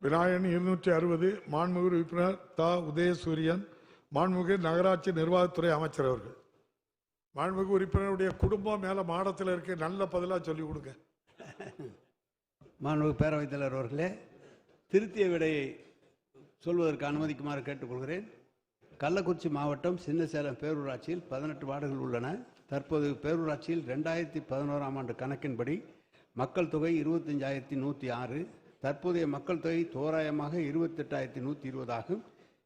விநாயகன் 260, மாண்புமிகு உறுப்பினர் தா. உதயசூரியன், மாண்புமிகு நகராட்சி நிர்வாகத்துறை அமைச்சர் அவர்கள். மாண்புமிகு உறுப்பினருடைய குடும்பம் மேல மாடத்தில் இருக்க, நல்ல பதிலா சொல்லி கொடுங்க. மாண்புமிகு பேரவைத் தலைவர் அவர்களே, திருத்திய விடையை சொல்வதற்கு அனுமதிக்குமாறு கேட்டுக்கொள்கிறேன். கள்ளக்குறிச்சி மாவட்டம் சின்னசேலம் பேரூராட்சியில் 18 வார்டுகள் உள்ளன. தற்போது பேரூராட்சியில் 2011ஆம் ஆண்டு கணக்கின்படி மக்கள் தொகை 25,106. தற்போதைய மக்கள் தொகை தோராயமாக 28,120 ஆகும்.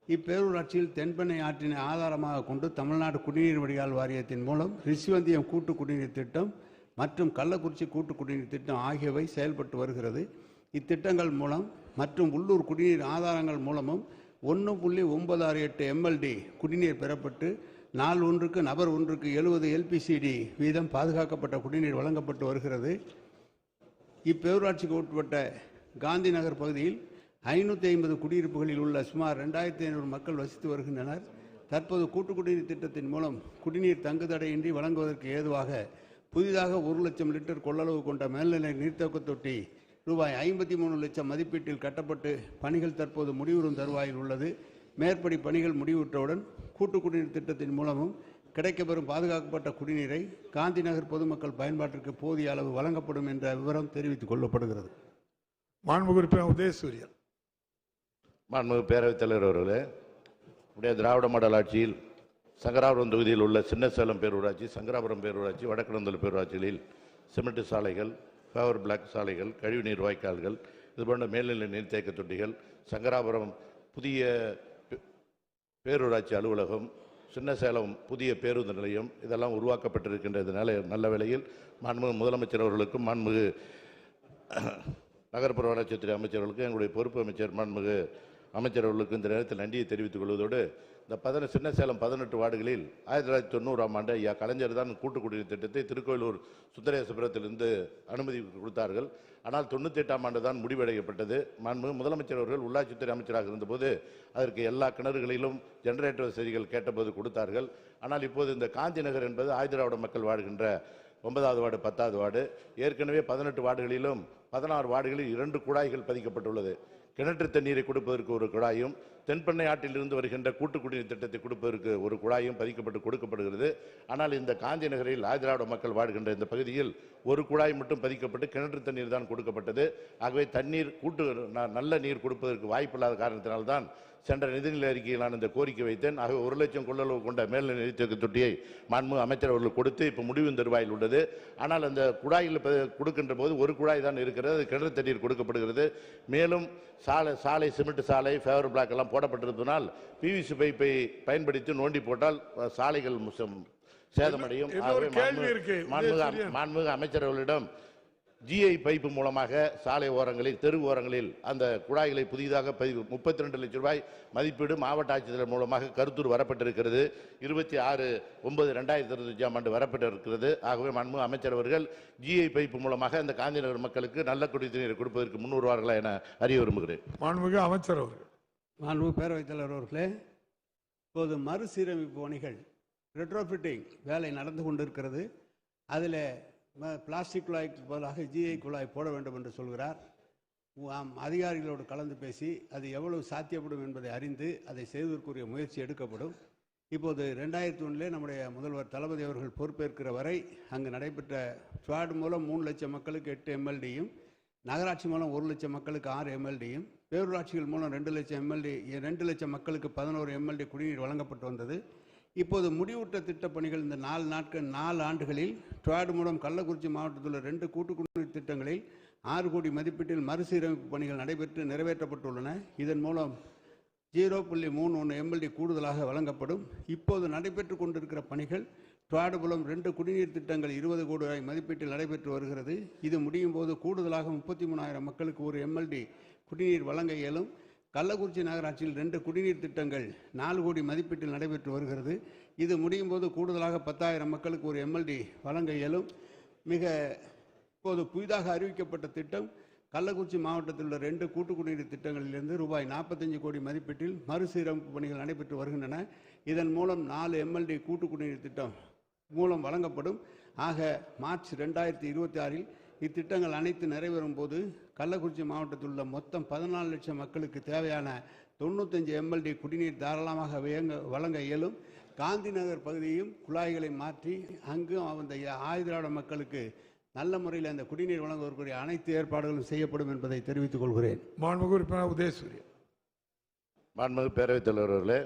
இப்பேரூராட்சியில் தென்பெண்ணை ஆற்றினை ஆதாரமாக கொண்டு தமிழ்நாடு குடிநீர் வடிகால் வாரியத்தின் மூலம் ரிஷிவந்தியம் கூட்டு குடிநீர் திட்டம் மற்றும் கள்ளக்குறிச்சி கூட்டு குடிநீர் திட்டம் ஆகியவை செயல்பட்டு வருகிறது. இத்திட்டங்கள் மூலம் மற்றும் உள்ளூர் குடிநீர் ஆதாரங்கள் மூலமும் 1.968 MLD குடிநீர் பெறப்பட்டு நாள் ஒன்றுக்கு நபர் ஒன்றுக்கு 70 LPCD வீதம் பாதுகாக்கப்பட்ட குடிநீர் வழங்கப்பட்டு வருகிறது. இப்பேரூராட்சிக்கு உட்பட்ட காந்தி நகர் பகுதியில் 550 குடியிருப்புகளில் உள்ள சுமார் 2500 மக்கள் வசித்து வருகின்றனர். தற்போது கூட்டு குடிநீர் திட்டத்தின் மூலம் குடிநீர் தங்குதடையின்றி வழங்குவதற்கு ஏதுவாக புதிதாக 1 லட்சம் லிட்டர் கொள்ளளவு கொண்ட மேல்நிலை நீர்த்தேக்க தொட்டி ரூபாய் 53 லட்சம் மதிப்பீட்டில் கட்டப்பட்டு பணிகள் தற்போது முடிவுறும் தருவாயில் உள்ளது. மேற்படி பணிகள் முடிவுற்றவுடன் கூட்டு குடிநீர் திட்டத்தின் மூலமும் கிடைக்கப்பெறும் பாதுகாக்கப்பட்ட குடிநீரை காந்தி நகர் பொதுமக்கள் பயன்பாட்டிற்கு போதிய அளவு வழங்கப்படும் என்ற விவரம் தெரிவித்துக் கொள்ளப்படுகிறது. மாண்புமிகு உறுப்பினர் உதயசூரியன். மாண்புமிகு பேரவைத் தலைவர் அவர்களே, திராவிட மாடல் ஆட்சியில் சங்கராபுரம் தொகுதியில் உள்ள சின்னசேலம் பேரூராட்சி, சங்கராபுரம் பேரூராட்சி, வடக்கடந்தல் பேரூராட்சிகளில் சிமெண்ட் சாலைகள், ஃபேவர் பிளாக் சாலைகள், கழிவுநீர் வாய்க்கால்கள், இதுபோன்ற மேல்நிலை நீர்த்தேக்க தொட்டிகள், சங்கராபுரம் புதிய பேரூராட்சி அலுவலகம், சின்னசேலம் புதிய பேருந்து நிலையம் இதெல்லாம் உருவாக்கப்பட்டிருக்கின்றதுனால நல்ல வேளையில் மாண்புமிகு முதலமைச்சர் அவர்களுக்கும் மாண்புமிகு நகர்ப்புற வளர்ச்சித்துறை அமைச்சர்களுக்கும் எங்களுடைய பொறுப்பு அமைச்சர் மாண்புமிகு அமைச்சர் அவர்களுக்கு இந்த நேரத்தில் நன்றியை தெரிவித்துக் கொள்வதோடு, இந்த சின்னசேலம் 18 வார்டுகளில் 1990ஆம் ஆண்டு ஐயா கலைஞர் தான் கூட்டு குடிநீர் திட்டத்தை திருக்கோயிலூர் சுந்தரேசபுரத்திலிருந்து அனுமதி கொடுத்தார்கள். ஆனால் 98ஆம் ஆண்டு தான் முடிவடையப்பட்டது. மாண்புமிகு முதலமைச்சர் அவர்கள் உள்ளாட்சித்துறை அமைச்சராக இருந்தபோது அதற்கு எல்லா கிணறுகளிலும் ஜெனரேட்டர் வசதிகள் கேட்டபோது கொடுத்தார்கள். ஆனால் இப்போது இந்த காந்தி நகர் என்பது ஆதிதிராவிட மக்கள் வாழ்கின்ற 9வது வார்டு, 10வது வார்டு, ஏற்கனவே 18 வார்டுகளிலும் 16 வார்டுகளில் 2 குழாய்கள் பதிக்கப்பட்டுள்ளது. கிணற்று தண்ணீரை கொடுப்பதற்கு ஒரு குழாயும், தென்பெண்ணை ஆற்றிலிருந்து வருகின்ற கூட்டு குடிநீர் திட்டத்தை கொடுப்பதற்கு ஒரு குழாயும் பதிக்கப்பட்டு கொடுக்கப்படுகிறது. ஆனால் இந்த காந்தி நகரில் ஆதிதிராவிட மக்கள் வாழ்கின்ற இந்த பகுதியில் ஒரு குழாய் மட்டும் பதிக்கப்பட்டு கிணற்று தண்ணீர் தான் கொடுக்கப்பட்டது. ஆகவே தண்ணீர் நல்ல நீர் கொடுப்பதற்கு வாய்ப்பில்லாத காரணத்தினால்தான் சென்ற நிதிநிலை அறிக்கையில் நான் இந்த கோரிக்கை வைத்தேன். ஆகவே 1 லட்சம் கொள்ளளவு கொண்ட மேல்நிலை நீர்த்தேக்க தொட்டியை மாண்புமிகு அமைச்சர் அவர்கள் கொடுத்து இப்போ முடிவின் தருவாயில் உள்ளது. ஆனால் அந்த குழாயில் கொடுக்கின்ற போது ஒரு குழாய் தான் இருக்கிறது, அது கிணறு தண்ணீர் கொடுக்கப்படுகிறது. மேலும் சாலை சிமெண்ட் சாலை, ஃபேவர் பிளாக் எல்லாம் போடப்பட்டிருப்பதனால் PVC பைப்பை பயன்படுத்தி நோண்டி போட்டால் சாலைகள் சேதமடையும். மாண்புமிகு அமைச்சர் அவர்களிடம் GI பைப்பு மூலமாக சாலை ஓரங்களில், தெரு ஓரங்களில் அந்த குழாய்களை புதிதாக 32 லட்சம் ரூபாய் மதிப்பீடு மாவட்ட ஆட்சித்தலைவர் மூலமாக கருத்தூர் வரப்பட்டிருக்கிறது. 26/9/2025ஆம் ஆண்டு வரப்பட்டிருக்கிறது. ஆகவே மாண்புமிகு அமைச்சர் அவர்கள் GI பைப்பு மூலமாக அந்த காந்திநகர் மக்களுக்கு நல்ல குடிநீரை கொடுப்பதற்கு முன்வருவார்களா என அறிய விரும்புகிறேன். மாண்புமிகு அமைச்சர் அவர்கள். மாண்புமிகு பேரவைத் தலைவர் அவர்களே, இப்போது மறுசீரமைப்பு பணிகள் ரெட்ரோஃபிட்டிங் வேலை நடந்து கொண்டிருக்கிறது. அதில் பிளாஸ்டிக் குழாய்க்கு பதிலாக GI குழாய் போட வேண்டும் என்று சொல்கிறார். அதிகாரிகளோடு கலந்து பேசி அது எவ்வளவு சாத்தியப்படும் என்பதை அறிந்து அதை செய்வதற்குரிய முயற்சி எடுக்கப்படும். இப்போது 2001 நம்முடைய முதல்வர் தளபதி அவர்கள் பொறுப்பேற்கிற வரை அங்கு நடைபெற்ற ஸ்வாட் மூலம் 3 லட்சம் மக்களுக்கு 8 MLDயும், நகராட்சி மூலம் 1 லட்சம் மக்களுக்கு 6 MLDயும், பேரூராட்சிகள் மூலம் 2 லட்சம் மக்களுக்கு 11 MLD குடிநீர் வழங்கப்பட்டு வந்தது. இப்போது முடிவுற்ற திட்டப்பணிகள் இந்த 4 ஆண்டுகளில் ஸ்வாட் மூலம் கள்ளக்குறிச்சி மாவட்டத்தில் உள்ள 2 கூட்டு குடிநீர் திட்டங்களில் 6 கோடி மதிப்பீட்டில் மறுசீரமைப்பு பணிகள் நடைபெற்று நிறைவேற்றப்பட்டுள்ளன. இதன் மூலம் 0.31 MLD கூடுதலாக வழங்கப்படும். இப்போது நடைபெற்று கொண்டிருக்கிற பணிகள் ஸ்வாட் மூலம் 2 குடிநீர் திட்டங்கள் 20 கோடி ரூபாய் மதிப்பீட்டில் நடைபெற்று வருகிறது. இது முடியும் போது கூடுதலாக 33,000 மக்களுக்கு 1 MLD குடிநீர் வழங்க இயலும். கள்ளக்குறிச்சி நகராட்சியில் 2 குடிநீர் திட்டங்கள் 4 கோடி மதிப்பீட்டில் நடைபெற்று வருகிறது. இது முடியும் போது கூடுதலாக 10,000 மக்களுக்கு 1 MLD வழங்க இயலும். இப்போது புதிதாக அறிவிக்கப்பட்ட திட்டம் கள்ளக்குறிச்சி மாவட்டத்தில் உள்ள 2 கூட்டு குடிநீர் திட்டங்களிலிருந்து ரூபாய் 45 கோடி மதிப்பீட்டில் மறுசீரமைப்பு பணிகள் நடைபெற்று வருகின்றன. இதன் மூலம் 4 MLD கூட்டு குடிநீர் திட்டம் மூலம் வழங்கப்படும். ஆக மார்ச் 2026 இத்திட்டங்கள் அனைத்து நிறைவேறும் போது கள்ளக்குறிச்சி மாவட்டத்தில் உள்ள மொத்தம் 14 லட்சம் மக்களுக்கு தேவையான 95 MLD குடிநீர் தாராளமாக வழங்க இயலும். காந்தி நகர் பகுதியும் குழாய்களை மாற்றி அங்கும் அந்த ஆயுதிராவிட மக்களுக்கு நல்ல முறையில் அந்த குடிநீர் வழங்குவதற்குரிய அனைத்து ஏற்பாடுகளும் செய்யப்படும் என்பதை தெரிவித்துக் கொள்கிறேன். மாண்புமிகு உறுப்பினர் உதயசூரியன். மாண்புமிகு பேரவைத் தலைவர் அவர்களே,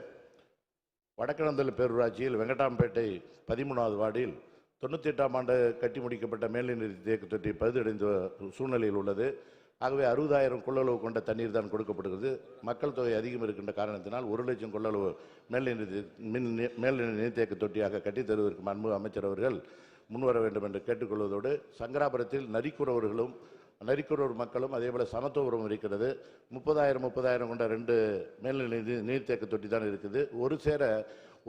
வடக்கணந்தல் பேரூராட்சியில் வெங்கடாம்பேட்டை 13வது வார்டில் 98ஆம் ஆண்டு கட்டி முடிக்கப்பட்ட மேல்நீர் தேக்க தொட்டி பழுதடைந்த சூழ்நிலையில் உள்ளது. ஆகவே 60,000 கொள்ளளவு கொண்ட தண்ணீர் தான் கொடுக்கப்படுகிறது. மக்கள் தொகை அதிகம் இருக்கின்ற காரணத்தினால் 1 லட்சம் கொள்ளளவு மேல்நீர் நீர்த்தேக்க தொட்டியாக கட்டித் தருவதற்கு மாண்புமிகு அமைச்சர் அவர்கள் முன்வர வேண்டும் என்று கேட்டுக்கொள்வதோடு, சங்கராபுரத்தில் நரிக்குறவர் மக்களும் அதேபோல சமத்துவபுரம் இருக்கிறது. 30,000 கொண்ட 2 மேல்நிலை நீர்த்தேக்க தொட்டி தான் இருக்குது. ஒரு சேர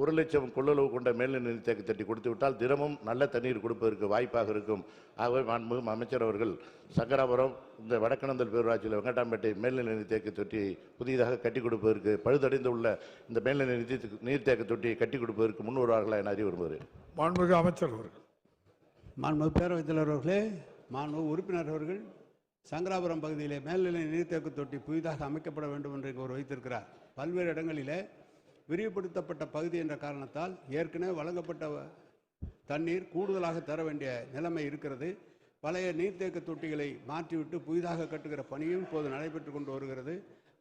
1 லட்சம் கொள்ளளவு கொண்ட மேல்நிலை நீர்த்தேக்க தொட்டி கொடுத்து விட்டால் தினமும் நல்ல தண்ணீர் கொடுப்பதற்கு வாய்ப்பாக இருக்கும். ஆகவே மாண்புமிகு அமைச்சர் அவர்கள் சங்கராபுரம் இந்த வடக்கணந்தல் பேரூராட்சியில் வெங்கடாம்பேட்டை மேல்நிலை நீர்த்தேக்க தொட்டியை புதிதாக கட்டி கொடுப்பதற்கு பழுதடைந்து உள்ள இந்த மேல்நிலை நீர்த்தேக்க தொட்டியை கட்டி கொடுப்பதற்கு முன் வருவார்களா என அறிய விரும்புகிறேன். மாண்புமிகு அமைச்சர் அவர்கள். மாண்புமிகு பேரவைத் தலைவர் அவர்களே, மாண்புமிகு உறுப்பினர் அவர்கள் சங்கராபுரம் பகுதியிலே மேல்நிலை நீர்த்தேக்க தொட்டி புதிதாக அமைக்கப்பட வேண்டும் என்று ஒரு வைத்திருக்கிறார். பல்வேறு இடங்களிலே விரிவுபடுத்தப்பட்ட பகுதி என்ற காரணத்தால் ஏற்கனவே வழங்கப்பட்ட தண்ணீர் கூடுதலாக தர வேண்டிய நிலைமை இருக்கிறது. பழைய நீர்த்தேக்க தொட்டிகளை மாற்றிவிட்டு புதிதாக கட்டுகிற பணியும் இப்போது நடைபெற்று கொண்டு வருகிறது.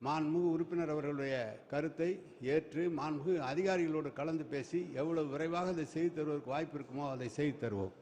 மாண்புமிகு உறுப்பினர் அவர்களுடைய கருத்தை ஏற்று மாண்புமிகு அதிகாரிகளோடு கலந்து பேசி எவ்வளவு விரைவாக அதை செய்து தருவதற்கு வாய்ப்பு இருக்குமோ அதை செய்து தருவோம்.